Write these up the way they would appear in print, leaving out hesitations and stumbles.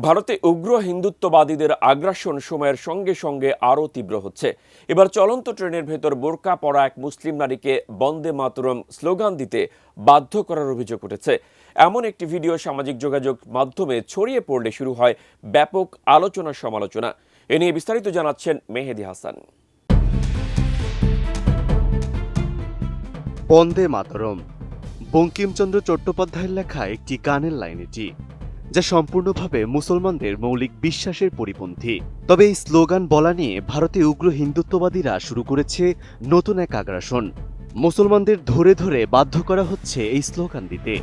ভারতে উগ্র হিন্দুত্ববাদীদের আগ্রাসন সময়ের সঙ্গে সঙ্গে আরও তীব্র হচ্ছে। এবার চলন্ত ট্রেনের ভেতর বোরকা পরা এক মুসলিম নারীকে বন্দে মাতরম স্লোগান দিতে বাধ্য করার অভিযোগ উঠেছে। এমন একটি ভিডিও সামাজিক যোগাযোগ মাধ্যমে ছড়িয়ে পড়লে শুরু হয় ব্যাপক আলোচনা সমালোচনা। এ নিয়ে বিস্তারিত জানাচ্ছেন মেহেদি হাসান। বন্দে মাতরম বঙ্কিমচন্দ্র চট্টোপাধ্যায়ের লেখা একটি গানের লাইন এটি, যা সম্পূর্ণভাবে মুসলমানদের মৌলিক বিশ্বাসের পরিপন্থী। তবে এই স্লোগান বলা নিয়ে ভারতে উগ্র হিন্দুত্ববাদীরা শুরু করেছে নতুন এক আগ্রাসন। মুসলমানদের ধরে ধরে বাধ্য করা হচ্ছে এই স্লোগান দিতে।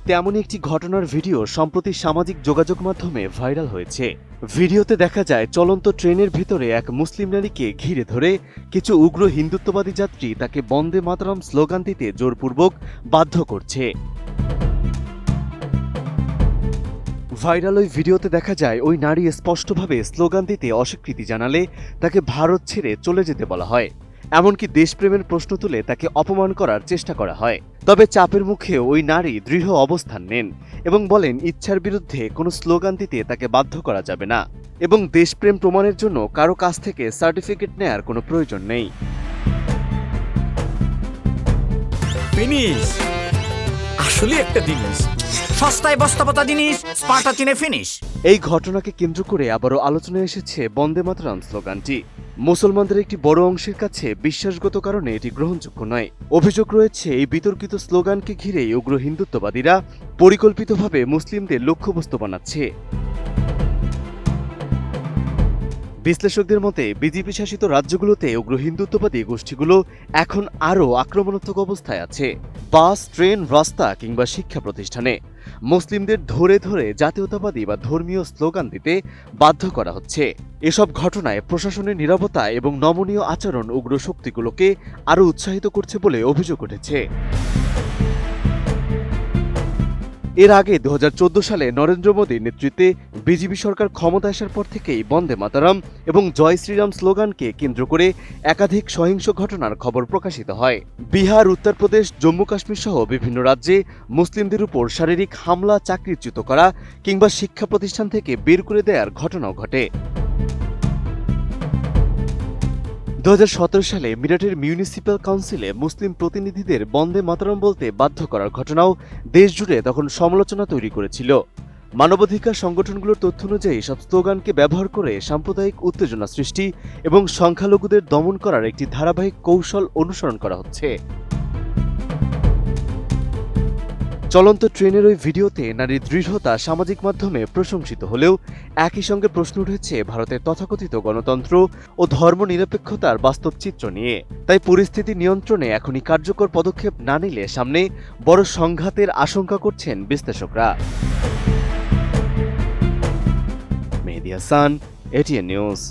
তেমনই একটি ঘটনার ভিডিও সম্প্রতি সামাজিক যোগাযোগ মাধ্যমে ভাইরাল হয়েছে। ভিডিওতে দেখা যায় চলন্ত ট্রেনের ভিতরে এক মুসলিম নারীকে ঘিরে ধরে কিছু উগ্র হিন্দুত্ববাদী যাত্রী তাকে বন্দে মাতরম স্লোগান দিতে জোরপূর্বক বাধ্য করছে। ভাইরাল ওই ভিডিওতে দেখা যায় ওই নারী স্পষ্টভাবে স্লোগান দিতে অস্বীকৃতি জানালে তাকে ভারত ছেড়ে চলে যেতে বলা হয়। এমনকি দেশপ্রেমের প্রশ্ন তুলে তাকে অপমান করার চেষ্টা করা হয়। তবে চাপের মুখে ওই নারী দৃঢ় অবস্থান নেন এবং বলেন ইচ্ছার বিরুদ্ধে কোনো স্লোগান দিতে তাকে বাধ্য করা যাবে না এবং দেশপ্রেম প্রমাণের জন্য কারো কাছ থেকে সার্টিফিকেট নেয়ার কোনো প্রয়োজন নেই। ফিনিশ আসলে একটা জিনিস, সস্তায় বস্তাপতা জিনিস, স্পার্টা চিনে ফিনিশ। এই ঘটনাকে কেন্দ্র করে আবারও আলোচনায় এসেছে বন্দে মাতরম স্লোগানটি। মুসলমানদের একটি বড় অংশের কাছে বিশ্বাসগত কারণে এটি গ্রহণযোগ্য নয়। অভিযোগ রয়েছে এই বিতর্কিত স্লোগানকে ঘিরেই উগ্র হিন্দুত্ববাদীরা পরিকল্পিতভাবে মুসলিমদের লক্ষ্যবস্তু বানাচ্ছে। বিশ্লেষকদের মতে বিজেপি শাসিত রাজ্যগুলোতে উগ্র হিন্দুত্ববাদী গোষ্ঠীগুলো এখন আরও আক্রমণাত্মক অবস্থায় আছে। বাস, ট্রেন, রাস্তা কিংবা শিক্ষা প্রতিষ্ঠানে মুসলিমদের ধরে ধরে জাতীয়তাবাদী বা ধর্মীয় স্লোগান দিতে বাধ্য করা হচ্ছে। এসব ঘটনায় প্রশাসনের নীরবতা এবং নমনীয় আচরণ উগ্র শক্তিগুলোকে আরও উৎসাহিত করছে বলে অভিযোগ উঠেছে। এর আগে 2014 সালে নরেন্দ্র মোদীর নেতৃত্বে বিজেপি সরকার ক্ষমতা আসার পর থেকেই বন্দে মাতরম এবং জয় শ্রীরাম স্লোগানকে কেন্দ্র করে একাধিক সহিংস ঘটনার খবর প্রকাশিত হয়। বিহার, উত্তরপ্রদেশ, জম্মু কাশ্মীর সহ বিভিন্ন রাজ্যে মুসলিমদের উপর শারীরিক হামলা, চাকরিচ্যুত করা কিংবা শিক্ষা প্রতিষ্ঠান থেকে বের করে দেওয়ার ঘটনাও ঘটে। 2017 সালে মিরাটের মিউনিসিপ্যাল কাউন্সিলে মুসলিম প্রতিনিধিদের বন্দে মাতরম বলতে বাধ্য করার ঘটনাও দেশজুড়ে তখন সমালোচনা তৈরি করেছিল। মানবাধিকার সংগঠনগুলোর তথ্য অনুযায়ী সব স্লোগানকে ব্যবহার করে সাম্প্রদায়িক উত্তেজনা সৃষ্টি এবং সংখ্যালঘুদের দমন করার একটি ধারাবাহিক কৌশল অনুসরণ করা হচ্ছে। চলন্ত ট্রেনের ওই ভিডিওতে নারীর দৃঢ়তা সামাজিক মাধ্যমে প্রশংসিত হলেও একই সঙ্গে প্রশ্ন উঠেছে ভারতের তথাকথিত গণতন্ত্র ও ধর্মনিরপেক্ষতার বাস্তব চিত্র নিয়ে। তাই পরিস্থিতি নিয়ন্ত্রণে এখনই কার্যকর পদক্ষেপ না নিলে সামনে বড় সংঘাতের আশঙ্কা করছেন বিশ্লেষকরা। Mehedi Hasan, ATN news.